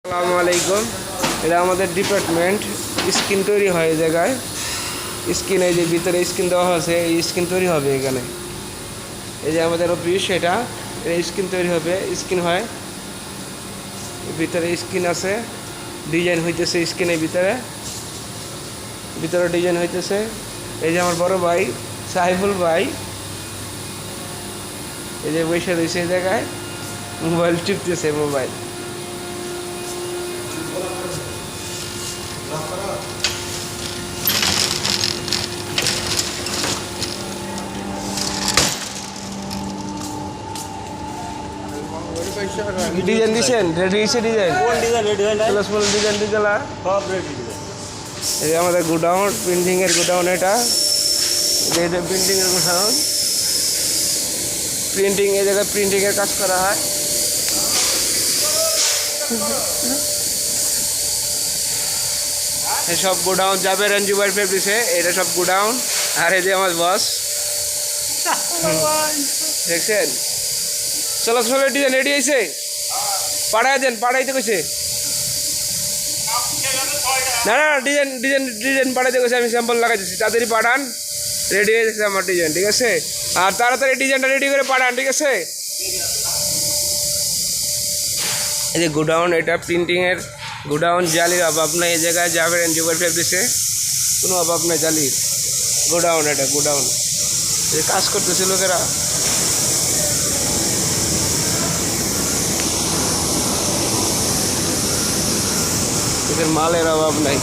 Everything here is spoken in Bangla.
আসসালামু আলাইকুম। এটা আমাদের ডিপার্টমেন্ট। স্ক্রিন তৈরি হয় এই জায়গায়। স্ক্রিন এই যে ভিতরে স্ক্রিন দেওয়া আছে, এই স্ক্রিন তৈরি হবে এখানে। এই যে আমাদের অফিস, এটা স্ক্রিন তৈরি হবে, স্ক্রিন হয় ভিতরে। স্ক্রিন আছে, ডিজাইন হইতেছে স্ক্রিনের ভিতরে ভিতরে ডিজাইন হইতেছে। এই যে আমার বড় ভাই সাইফুল ভাই, এই যে বসে রয়েছে এই জায়গায়, মোবাইল টিপতেছে মোবাইল। ডিজাইন দিচ্ছেন, রেডি হয়েছে ডিজাইন, ডিজাইন দিলা। এই যে আমাদের গোডাউন, প্রিন্টিংয়ের গোডাউন। এটা প্রিন্টিংয়ের গোডাউন। প্রিন্টিং, এই জায়গায় প্রিন্টিংয়ের কাজ করা হয়। সব গোডাউন যাবে রঞ্জুবার ফেব্রিক্সে, এটা সব গোডাউন। আর এই যে আমার বস, দেখছেন। চলো ডিজাইন রেডি হয়েছে, পাঠাই দেন, পাঠাইতে কইছে। না না, ডিজাইন ডিজাইন ডিজাইন পাঠাইতে কইছে, আমি স্যাম্পল লাগাই দিচ্ছি। তাড়াতাড়ি পাঠান, রেডি হয়ে গেছে আমার ডিজাইন, ঠিক আছে। আর তাড়াতাড়ি ডিজাইনটা রেডি করে পাঠান, ঠিক আছে। এই যে গোডাউন, এটা প্রিন্টিংয়ের গোডাউন। জালির অভাব নাই এই জায়গায়, যাবেন এনজিওর ফেব্রিক্সে, কোনো অভাব নাই জালির। গোডাউন, এটা গোডাউন, এই কাজ করতেছে লোকেরা। এদের মালের অভাব নাই।